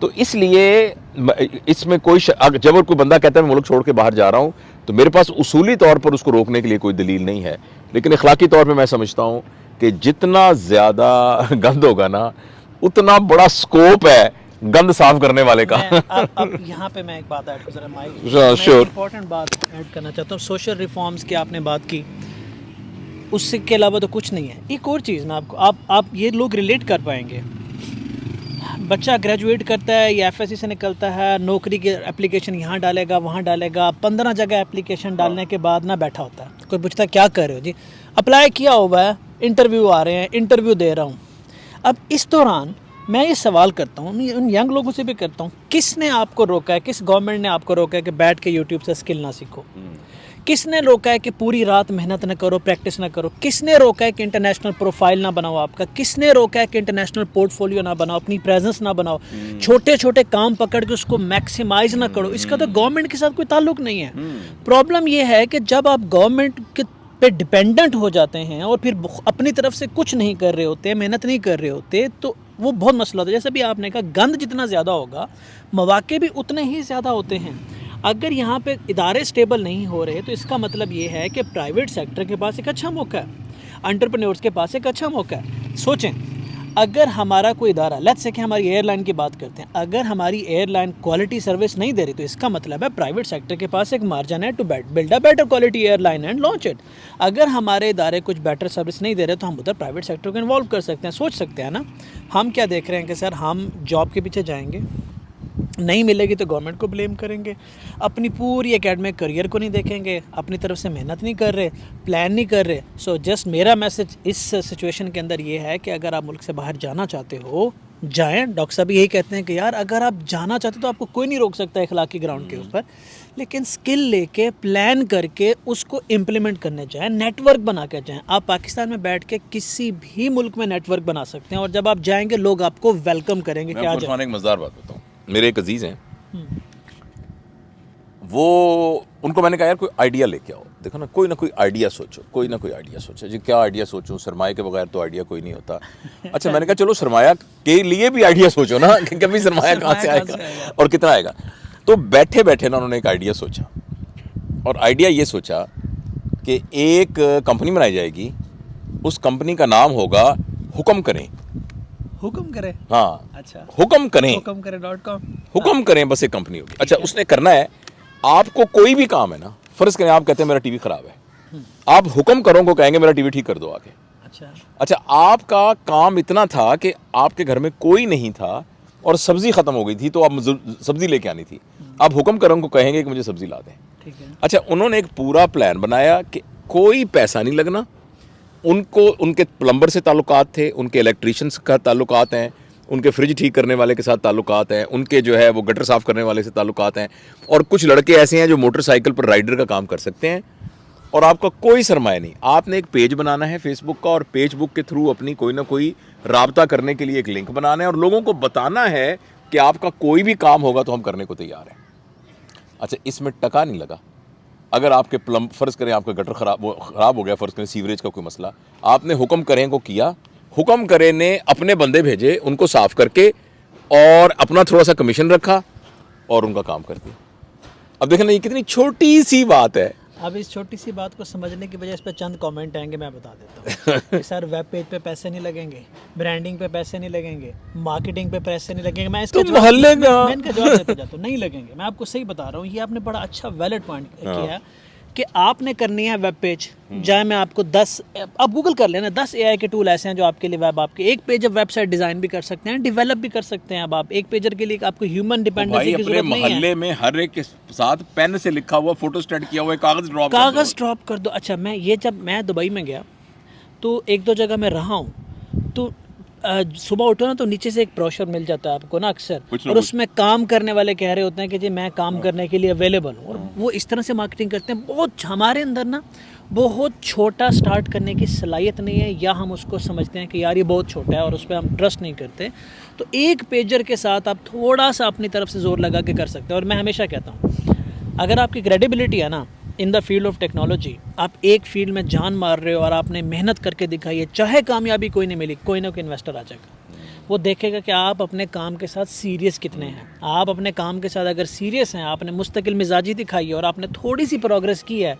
تو اس لیے اس میں کوئی جب کوئی بندہ کہتا ہے میں ملک چھوڑ کے باہر جا رہا ہوں تو میرے پاس اصولی طور پر اس کو روکنے کے لیے کوئی دلیل نہیں ہے، لیکن اخلاقی طور پہ میں سمجھتا ہوں کہ جتنا زیادہ گند ہوگا نا اتنا بڑا سکوپ ہے گند صاف کرنے والے کا. اب یہاں پہ میں ایک بات ایڈ کر رہا Sure. امپورٹنٹ بات ایڈ کرنا چاہتا ہوں. سوشل ریفارمز کی آپ نے بات کی، اس کے علاوہ تو کچھ نہیں ہے. ایک اور چیز میں آپ یہ لوگ ریلیٹ کر پائیں گے. بچہ گریجویٹ کرتا ہے یا ایف ایس سی سے نکلتا ہے، نوکری کی اپلیکیشن یہاں ڈالے گا وہاں ڈالے گا، 15 جگہ اپلیکیشن ڈالنے کے بعد نہ بیٹھا ہوتا ہے. کوئی پوچھتا ہے کیا کر رہے ہو؟ جی اپلائی کیا ہوا ہے، انٹرویو آ رہے ہیں، انٹرویو دے رہا ہوں. اب اس دوران میں یہ سوال کرتا ہوں، ان ینگ لوگوں سے بھی کرتا ہوں، کس نے آپ کو روکا ہے، کس گورنمنٹ نے آپ کو روکا ہے کہ بیٹھ کے یوٹیوب سے اسکل نہ سیکھو؟ کس نے روکا ہے کہ پوری رات محنت نہ کرو، پریکٹس نہ کرو؟ کس نے روکا ہے کہ انٹرنیشنل پروفائل نہ بناؤ آپ کا؟ کس نے روکا ہے کہ انٹرنیشنل پورٹ فولیو نہ بناؤ، اپنی پریزنس نہ بناؤ، چھوٹے چھوٹے کام پکڑ کے اس کو میکسیمائز نہ کرو؟ اس کا تو گورنمنٹ کے ساتھ کوئی تعلق نہیں ہے. پرابلم یہ ہے کہ جب آپ گورنمنٹ پہ ڈپینڈنٹ ہو جاتے ہیں اور پھر اپنی طرف سے کچھ نہیں کر رہے ہوتے، محنت نہیں کر رہے ہوتے، تو وہ بہت مسئلہ ہوتا ہے. جیسے بھی آپ نے کہا گند جتنا زیادہ ہوگا مواقع بھی اتنے ہی زیادہ ہوتے ہیں. اگر یہاں پہ ادارے سٹیبل نہیں ہو رہے تو اس کا مطلب یہ ہے کہ پرائیویٹ سیکٹر کے پاس ایک اچھا موقع ہے، انٹرپرینورز کے پاس ایک اچھا موقع ہے. سوچیں اگر ہمارا کوئی ادارہ، لیٹس سے کہ ہماری ایئر لائن کی بات کرتے ہیں، اگر ہماری ایئر لائن کوالٹی سروس نہیں دے رہی تو اس کا مطلب ہے پرائیویٹ سیکٹر کے پاس ایک مارجن ہے to build a better quality airline and launch it. اگر ہمارے ادارے کچھ بیٹر سروس نہیں دے رہے تو ہم ادھر پرائیویٹ سیکٹر کو انوالو کر سکتے ہیں. سوچ سکتے ہیں نا. ہم کیا دیکھ رہے ہیں کہ سر ہم جاب کے پیچھے جائیں گے، نہیں ملے گی تو گورنمنٹ کو بلیم کریں گے، اپنی پوری اکیڈمک کریئر کو نہیں دیکھیں گے، اپنی طرف سے محنت نہیں کر رہے، پلان نہیں کر رہے. سو جسٹ میرا میسج اس سچویشن کے اندر یہ ہے کہ اگر آپ ملک سے باہر جانا چاہتے ہو جائیں. ڈاکٹر صاحب یہی کہتے ہیں کہ یار اگر آپ جانا چاہتے تو آپ کو کوئی نہیں روک سکتا اخلاقی گراؤنڈ کے اوپر، لیکن سکل لے کے پلان کر کے اس کو امپلیمنٹ کرنے جائیں، نیٹ ورک بنا کے جائیں. آپ پاکستان میں بیٹھ کے کسی بھی ملک میں نیٹ ورک بنا سکتے ہیں اور جب آپ جائیں گے لوگ آپ کو ویلکم کریں گے. میں آپ کو ایک مزدار بات بتاؤں. میرے ایک عزیز ہیں، وہ ان کو میں نے کہا یار کوئی آئیڈیا لے کے آؤ. دیکھو نا کوئی نہ کوئی آئیڈیا سوچو، کوئی نہ کوئی آئیڈیا سوچو. جی کیا آئیڈیا سوچوں؟ سرمایہ کے بغیر تو آئیڈیا کوئی نہیں ہوتا. اچھا میں نے کہا چلو سرمایہ کے لیے بھی آئیڈیا سوچو نا کہ کبھی سرمایہ کہاں سے آئے گا اور کتنا آئے گا. تو بیٹھے بیٹھے نا انہوں نے ایک آئیڈیا سوچا، اور آئیڈیا یہ سوچا کہ ایک کمپنی بنائی جائے گی، اس کمپنی کا نام ہوگا حکم کریں. حکم کرے؟ ہاں اچھا حکم کریں، حکم کرے .com. حکم کریں بس ایک کمپنی ہوگی. اچھا اس نے کرنا ہے، آپ کو کوئی بھی کام ہے نا، فرض کریں آپ کہتے ہیں میرا ٹی وی خراب ہے، آپ حکم کروں کو کہیں گے میرا ٹی وی ٹھیک کر دو آ کے. اچھا آپ کا کام اتنا تھا کہ آپ کے گھر میں کوئی نہیں تھا اور سبزی ختم ہو گئی تھی تو آپ سبزی لے کے آنی تھی، آپ حکم کروں کو کہیں گے کہ مجھے سبزی لا دیں. اچھا انہوں نے ایک پورا پلان بنایا کہ کوئی پیسہ نہیں لگنا، ان کو ان کے پلمبر سے تعلقات تھے، ان کے الیکٹریشینس کا تعلقات ہیں، ان کے فریج ٹھیک کرنے والے کے ساتھ تعلقات ہیں، ان کے جو ہے وہ گٹر صاف کرنے والے سے تعلقات ہیں، اور کچھ لڑکے ایسے ہیں جو موٹر سائیکل پر رائڈر کا کام کر سکتے ہیں، اور آپ کا کوئی سرمایہ نہیں. آپ نے ایک پیج بنانا ہے فیس بک کا، اور پیج بک کے تھرو اپنی کوئی نہ کوئی رابطہ کرنے کے لیے ایک لنک بنانا ہے اور لوگوں کو بتانا ہے کہ آپ کا کوئی بھی کام ہوگا تو ہم کرنے کو تیار ہیں. اچھا اس میں ٹکا نہیں لگا. اگر آپ کے فرض کریں آپ کا گٹر خراب ہو گیا، فرض کریں سیوریج کا کوئی مسئلہ، آپ نے حکم کریں کو کیا، حکم کریں نے اپنے بندے بھیجے ان کو صاف کر کے اور اپنا تھوڑا سا کمیشن رکھا اور ان کا کام کر دیا. اب دیکھیں نا یہ کتنی چھوٹی سی بات ہے. اب اس چھوٹی سی بات کو سمجھنے کی وجہ اس پہ چند کامنٹ آئیں گے، میں بتا دیتا ہوں. سر ویب پیج پہ پیسے نہیں لگیں گے، برانڈنگ پہ پیسے نہیں لگیں گے، مارکیٹنگ پہ پیسے نہیں لگیں گے. میں اس کا محلے کا میں ان کا جواب دیتا جاتا ہوں، نہیں لگیں گے. میں آپ کو صحیح بتا رہا ہوں. یہ آپ نے بڑا اچھا ویلڈ پوائنٹ کیا کہ آپ نے کرنی ہے ویب پیج. جائے میں آپ کو 10 آپ گوگل کر لینا، 10 اے آئی کے ٹول ایسے ہیں جو آپ کے لیے آپ کے ایک پیج ویب سائٹ ڈیزائن بھی کر سکتے ہیں، ڈیولپ بھی کر سکتے ہیں. اب آپ ایک پیجر کے لیے آپ کو ہیومن ڈیپینڈنسی کی ضرورت نہیں ہے. محلے میں ہر ایک کے ساتھ پین سے لکھا ہوا فوٹو اسٹیٹ کیا ہوا کاغذ ڈراپ کر دو. اچھا جب میں دبئی میں گیا تو ایک دو جگہ میں رہا ہوں، تو صبح اٹھو نا تو نیچے سے ایک بروشر مل جاتا ہے آپ کو نا اکثر، اور اس میں کام کرنے والے کہہ رہے ہوتے ہیں کہ جی میں کام کرنے کے لیے اویلیبل ہوں، اور وہ اس طرح سے مارکیٹنگ کرتے ہیں. بہت ہمارے اندر نا بہت چھوٹا سٹارٹ کرنے کی صلاحیت نہیں ہے، یا ہم اس کو سمجھتے ہیں کہ یار یہ بہت چھوٹا ہے اور اس پہ ہم ٹرسٹ نہیں کرتے. تو ایک پیجر کے ساتھ آپ تھوڑا سا اپنی طرف سے زور لگا کے کر سکتے ہیں. اور میں ہمیشہ کہتا ہوں اگر آپ کی کریڈیبلٹی ہے نا ان دا فیلڈ آف ٹیکنالوجی، آپ ایک فیلڈ میں جان مار رہے ہو اور آپ نے محنت کر کے دکھائی ہے، چاہے کامیابی کوئی نہیں ملی، کوئی نہ کوئی انویسٹر آ جائے گا. وہ دیکھے گا کہ آپ اپنے کام کے ساتھ سیریس کتنے ہیں. آپ اپنے کام کے ساتھ اگر سیریس ہیں, آپ نے مستقل مزاجی دکھائی ہے اور آپ نے تھوڑی سی پروگرس کی ہے,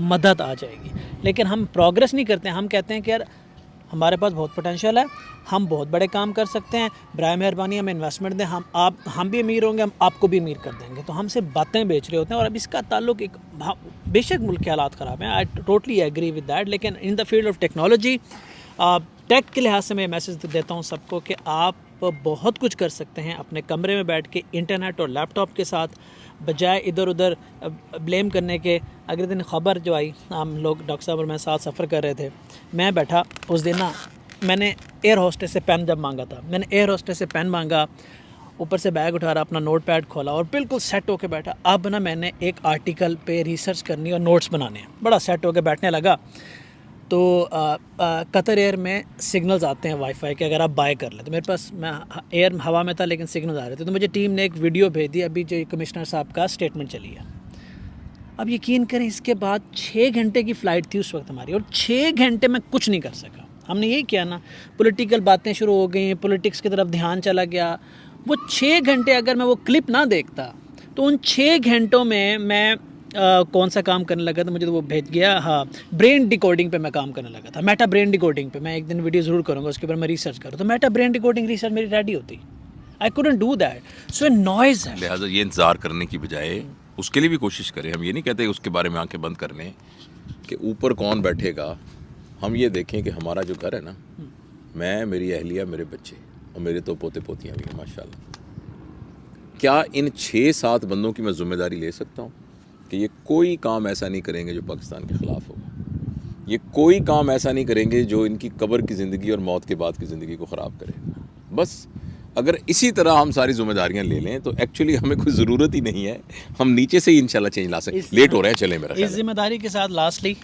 مدد آ جائے گی. لیکن ہم پروگرس نہیں کرتے ہیں, ہم کہتے ہیں کہ یار ہمارے پاس بہت پوٹینشیل ہے, ہم بہت بڑے کام کر سکتے ہیں, برائے مہربانی ہمیں انویسٹمنٹ دیں, ہم بھی امیر ہوں گے, ہم آپ کو بھی امیر کر دیں گے. تو ہم سے باتیں بیچ رہے ہوتے ہیں. اور اب اس کا تعلق ایک, بے شک ملک کے حالات خراب ہیں, I totally agree with that, لیکن ان دا فیلڈ آف ٹیکنالوجی, ٹیک کے لحاظ سے میں میسج دیتا ہوں سب کو کہ آپ بہت کچھ کر سکتے ہیں اپنے کمرے میں بیٹھ کے انٹرنیٹ اور لیپ ٹاپ کے ساتھ, بجائے ادھر ادھر بلیم کرنے کے. اگلے دن خبر جو آئی, ہم لوگ ڈاکٹر صاحب اور میں ساتھ سفر کر رہے تھے, میں بیٹھا اس دن نا, میں نے ایئر ہوسٹس سے پین جب مانگا تھا, میں نے ایئر ہوسٹس سے پین مانگا, اوپر سے بیگ اٹھا رہا, اپنا نوٹ پیڈ کھولا اور بالکل سیٹ ہو کے بیٹھا. اب نا میں نے ایک آرٹیکل پہ ریسرچ کرنی اور نوٹس بنانے ہیں, بڑا سیٹ ہو کے بیٹھنے لگا. تو قطر ایئر میں سگنلز آتے ہیں وائی فائی کے, اگر آپ بائی کر لیں تو میرے پاس, میں ایئر ہوا میں تھا لیکن سگنلز آ رہے تھے, تو مجھے ٹیم نے ایک ویڈیو بھیج دی, ابھی جو کمشنر صاحب کا اسٹیٹمنٹ چلی ہے. اب یقین کریں اس کے بعد 6 گھنٹے کی فلائٹ تھی اس وقت ہماری, اور 6 گھنٹے میں کچھ نہیں کر سکا. ہم نے یہی کیا نا, پولیٹیکل باتیں شروع ہو گئیں, پولیٹکس کی طرف دھیان چلا گیا. وہ 6 گھنٹے اگر میں وہ کلپ نہ دیکھتا تو ان 6 گھنٹوں میں کون سا کام کرنے لگا تھا, مجھے تو وہ بھیج گیا, ہاں برین ڈیکوڈنگ پہ میں کام کرنے لگا تھا, میٹا برین ڈیکوڈنگ پہ. میں ایک دن ویڈیو ضرور کروں گا, اس کے اوپر میں ریسرچ کروں, تو میٹا برین ڈیکوڈنگ ریسرچ میری ریڈی ہوتی. I couldn't do that. So noise ہے. لہٰذا یہ انتظار کرنے کی بجائے اس کے لیے بھی کوشش کریں. ہم یہ نہیں کہتے اس کے بارے میں آنکھیں بند کر لیں کہ اوپر کون بیٹھے گا. ہم یہ دیکھیں کہ ہمارا جو گھر ہے نا, میں, میری اہلیہ, میرے بچے اور میرے تو پوتے پوتیاں بھی ہیں ماشاء اللہ, کیا ان 6-7 بندوں کی میں ذمہ داری لے سکتا ہوں کہ یہ کوئی کام ایسا نہیں کریں گے جو پاکستان کے خلاف ہوگا, یہ کوئی کام ایسا نہیں کریں گے جو ان کی قبر کی زندگی اور موت کے بعد کی زندگی کو خراب کرے گا. بس اگر اسی طرح ہم ساری ذمہ داریاں لے لیں تو ایکچولی ہمیں کوئی ضرورت ہی نہیں ہے, ہم نیچے سے ہی انشاءاللہ چینج لا سکیں. لیٹ ہو رہے ہیں, چلیں میرا خیال ہے. اس ذمہ داری کے ساتھ لاسٹلی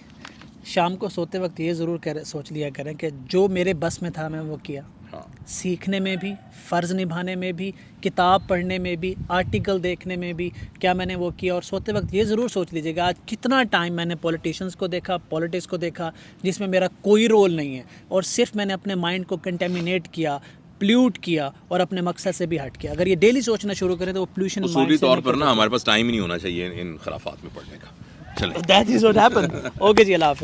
شام کو سوتے وقت یہ ضرور سوچ لیا کریں کہ جو میرے بس میں تھا میں وہ کیا. سیکھنے میں بھی, فرض نبھانے میں بھی, کتاب پڑھنے میں بھی, آرٹیکل دیکھنے میں بھی, کیا میں نے وہ کیا. اور سوتے وقت یہ ضرور سوچ لیجیے گا آج کتنا ٹائم میں نے پولیٹیشنز کو دیکھا, پولیٹکس کو دیکھا, جس میں میرا کوئی رول نہیں ہے, اور صرف میں نے اپنے مائنڈ کو کنٹیمینیٹ کیا, پلیوٹ کیا, اور اپنے مقصد سے بھی ہٹ کیا. اگر یہ ڈیلی سوچنا شروع کریں تو وہ پلیوشن اصولی طور پر نا ہمارے پاس ٹائم ہی نہیں ہونا چاہیے ان خرافات میں پڑھنے کا. چلیں, that is what happen. Okay جی, اللہ حافظ.